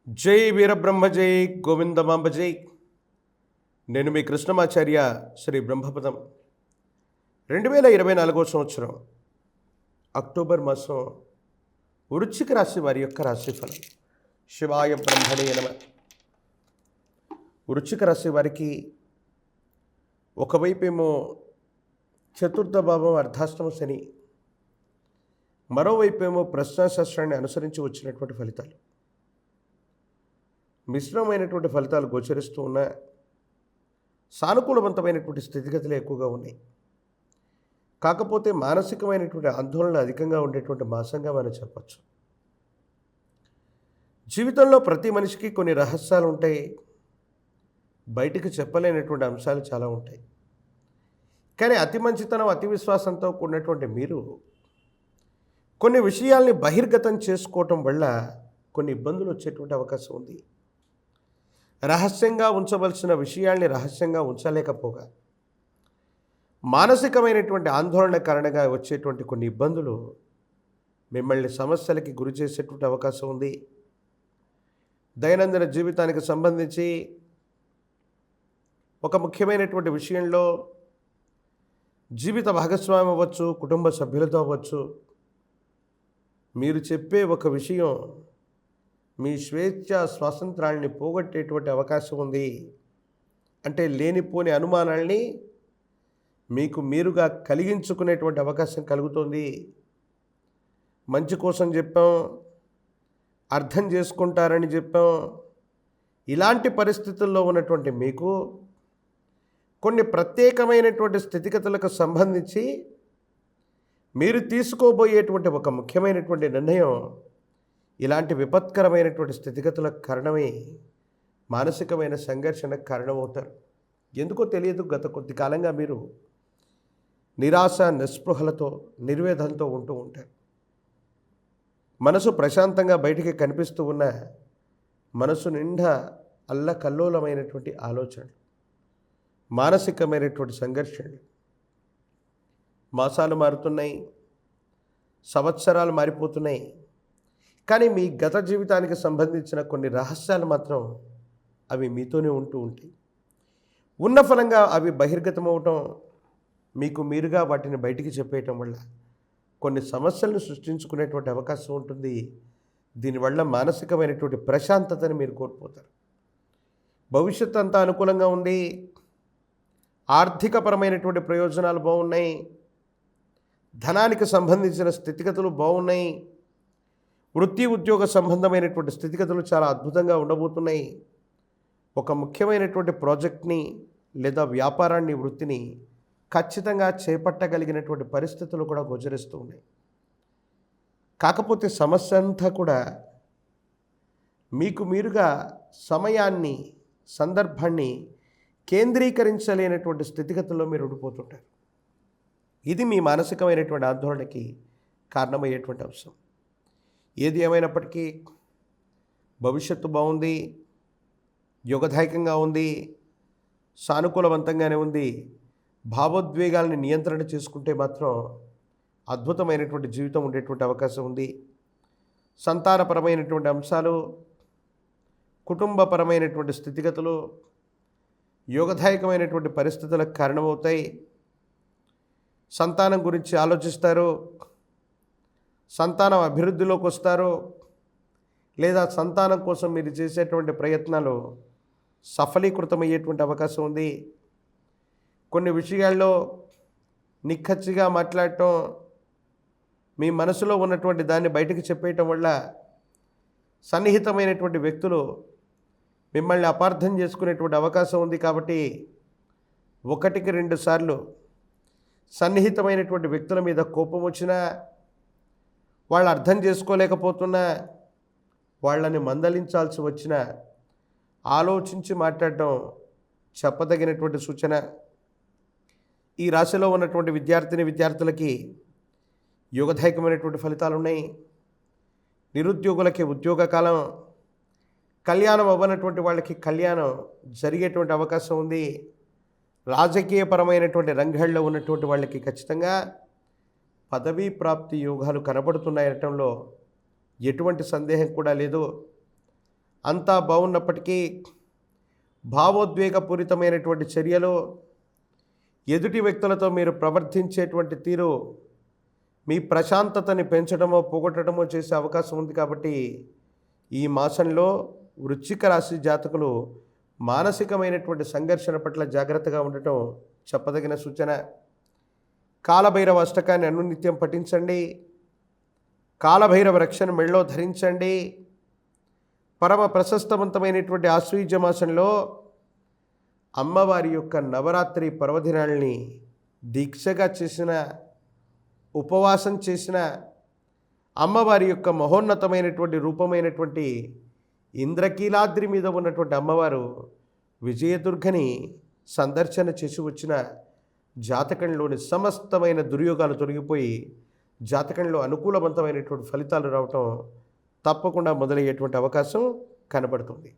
జై వీరబ్రహ్మ జై గోవిందమాంబ జై. నేను మీ కృష్ణమాచార్య శ్రీ బ్రహ్మపదం. 2024 సంవత్సరం అక్టోబర్ మాసం వృశ్చిక రాశి వారి యొక్క రాశిఫలం. శివాయ బ్రహ్మణే నమ. వృశ్చిక రాశి వారికి ఒకవైపేమో చతుర్థ భావం అర్ధాష్టమ శని, మరోవైపేమో ప్రశ్నాశాస్త్రాన్ని అనుసరించి వచ్చినటువంటి ఫలితాలు, మిశ్రమమైనటువంటి ఫలితాలు గోచరిస్తూ ఉన్న సానుకూలవంతమైనటువంటి స్థితిగతులు ఎక్కువగా ఉన్నాయి. కాకపోతే మానసికమైనటువంటి ఆందోళన అధికంగా ఉండేటువంటి మాసంగా మనం చెప్పచ్చు. జీవితంలో ప్రతి మనిషికి కొన్ని రహస్యాలు ఉంటాయి, బయటికి చెప్పలేనటువంటి అంశాలు చాలా ఉంటాయి. కానీ అతి మంచితనం, అతి విశ్వాసంతో కూడినటువంటి మీరు కొన్ని విషయాల్ని బహిర్గతం చేసుకోవటం వల్ల కొన్ని ఇబ్బందులు వచ్చేటువంటి అవకాశం ఉంది. రహస్యంగా ఉంచవలసిన విషయాల్ని రహస్యంగా ఉంచలేకపోగా మానసికమైనటువంటి ఆందోళన కారణంగా వచ్చేటువంటి కొన్ని ఇబ్బందులు మిమ్మల్ని సమస్యలకి గురి చేసేటువంటి అవకాశం ఉంది. దైనందిన జీవితానికి సంబంధించి ఒక ముఖ్యమైనటువంటి విషయంలో జీవిత భాగస్వామి అవ్వచ్చు, కుటుంబ సభ్యులతో అవ్వచ్చు, మీరు చెప్పే ఒక విషయం మీ స్వేచ్ఛ స్వాతంత్రాన్ని పోగొట్టేటువంటి అవకాశం ఉంది. అంటే లేనిపోని అనుమానాల్ని మీకు మీరుగా కలిగించుకునేటువంటి అవకాశం కలుగుతుంది. మంచి కోసం చెప్పాం, అర్థం చేసుకుంటారని చెప్పాం. ఇలాంటి పరిస్థితుల్లో ఉన్నటువంటి మీకు కొన్ని ప్రత్యేకమైనటువంటి స్థితిగతులకు సంబంధించి మీరు తీసుకోబోయేటువంటి ఒక ముఖ్యమైనటువంటి నిర్ణయం ఇలాంటి విపత్కరమైనటువంటి స్థితిగతులకు కారణమై మానసికమైన సంఘర్షణకు కారణమవుతారు. ఎందుకో తెలియదు, గత కొద్ది కాలంగా మీరు నిరాశ, నిస్పృహలతో, నిర్వేదంతో ఉంటూ ఉంటారు. మనసు ప్రశాంతంగా బయటికి కనిపిస్తూ ఉన్న మనసు నిండా అల్లకల్లోలమైనటువంటి ఆలోచనలు, మానసికమైనటువంటి సంఘర్షణలు. మాసాలు మారుతున్నాయి, సంవత్సరాలు మారిపోతున్నాయి. కానీ మీ గత జీవితానికి సంబంధించిన కొన్ని రహస్యాలు మాత్రం అవి మీతోనే ఉంటూ ఉంటాయి. ఉన్న ఫలంగా అవి బహిర్గతమవటం, మీకు మీరుగా వాటిని బయటికి చెప్పేయటం వల్ల కొన్ని సమస్యలను సృష్టించుకునేటువంటి అవకాశం ఉంటుంది. దీనివల్ల మానసికమైనటువంటి ప్రశాంతతని మీరు కోల్పోతారు. భవిష్యత్తు అంతా అనుకూలంగా ఉంది. ఆర్థికపరమైనటువంటి ప్రయోజనాలు బాగున్నాయి. ధనానికి సంబంధించిన స్థితిగతులు బాగున్నాయి. వృత్తి ఉద్యోగ సంబంధమైనటువంటి స్థితిగతులు చాలా అద్భుతంగా ఉండబోతున్నాయి. ఒక ముఖ్యమైనటువంటి ప్రాజెక్ట్ని లేదా వ్యాపారాన్ని, వృత్తిని ఖచ్చితంగా చేపట్టగలిగినటువంటి పరిస్థితులు కూడా గోచరిస్తూ ఉన్నాయి. కాకపోతే సమస్య అంతా కూడా మీకు మీరుగా సమయాన్ని, సందర్భాన్ని కేంద్రీకరించలేనటువంటి స్థితిగతుల్లో మీరు ఉండిపోతుంటారు. ఇది మీ మానసికమైనటువంటి ఆందోళనకి కారణమయ్యేటువంటి అంశం. ఏది ఏమైనప్పటికీ భవిష్యత్తు బాగుంది, యోగదాయకంగా ఉంది, సానుకూలవంతంగానే ఉంది. భావోద్వేగాల్ని నియంత్రణ చేసుకుంటే మాత్రం అద్భుతమైనటువంటి జీవితం ఉండేటువంటి అవకాశం ఉంది. సంతానపరమైనటువంటి అంశాలు, కుటుంబపరమైనటువంటి స్థితిగతులు యోగదాయకమైనటువంటి పరిస్థితులకు కారణమవుతాయి. సంతానం గురించి ఆలోచిస్తారు, సంతానం అభివృద్ధిలోకి వస్తారు, లేదా సంతానం కోసం మీరు చేసేటువంటి ప్రయత్నాలు సఫలీకృతమయ్యేటువంటి అవకాశం ఉంది. కొన్ని విషయాల్లో నిక్కచ్చిగా మాట్లాడటం, మీ మనసులో ఉన్నటువంటి దాన్ని బయటకు చెప్పేయటం వల్ల సన్నిహితమైనటువంటి వ్యక్తులు మిమ్మల్ని అపార్థం చేసుకునేటువంటి అవకాశం ఉంది. కాబట్టి 1-2 సార్లు సన్నిహితమైనటువంటి వ్యక్తుల మీద కోపం వచ్చినా, వాళ్ళు అర్థం చేసుకోలేకపోతున్నా, వాళ్ళని మందలించాల్సి వచ్చినా ఆలోచించి మాట్లాడటం చెప్పదగినటువంటి సూచన. ఈ రాశిలో ఉన్నటువంటి విద్యార్థులకి యోగదాయకమైనటువంటి ఫలితాలు ఉన్నాయి. నిరుద్యోగులకి ఉద్యోగ కాలం, కళ్యాణం అవ్వనటువంటి వాళ్ళకి కళ్యాణం జరిగేటువంటి అవకాశం ఉంది. రాజకీయపరమైనటువంటి రంగాల్లో ఉన్నటువంటి వాళ్ళకి ఖచ్చితంగా పదవీ ప్రాప్తి యోగాలు కనబడుతున్నాయనటంలో ఎటువంటి సందేహం కూడా లేదు. అంతా బాగున్నప్పటికీ భావోద్వేగపూరితమైనటువంటి చర్యలు, ఎదుటి వ్యక్తులతో మీరు ప్రవర్తించేటువంటి తీరు మీ ప్రశాంతతని పెంచడమో పోగొట్టడమో చేసే అవకాశం ఉంది. కాబట్టి ఈ మాసంలో వృశ్చిక రాశి జాతకులు మానసికమైనటువంటి సంఘర్షణ పట్ల జాగ్రత్తగా ఉండటం చెప్పదగిన సూచన. కాలభైరవ అష్టకాన్ని అనునిత్యం పఠించండి. కాలభైరవ రక్షను మెళ్ళో ధరించండి. పరమ ప్రశస్తవంతమైనటువంటి ఆశ్వయుజ మాసంలో అమ్మవారి యొక్క నవరాత్రి పర్వదినాల్ని దీక్షగా చేసిన, ఉపవాసం చేసిన, అమ్మవారి యొక్క మహోన్నతమైనటువంటి రూపమైనటువంటి ఇంద్రకీలాద్రి మీద ఉన్నటువంటి అమ్మవారు విజయదుర్గని సందర్శన చేసి వచ్చిన జాతకంలోని సమస్తమైన దుర్యోగాలు తొలగిపోయి జాతకంలో అనుకూలవంతమైనటువంటి ఫలితాలు రావటం తప్పకుండా మొదలయ్యేటువంటి అవకాశం కనబడుతుంది.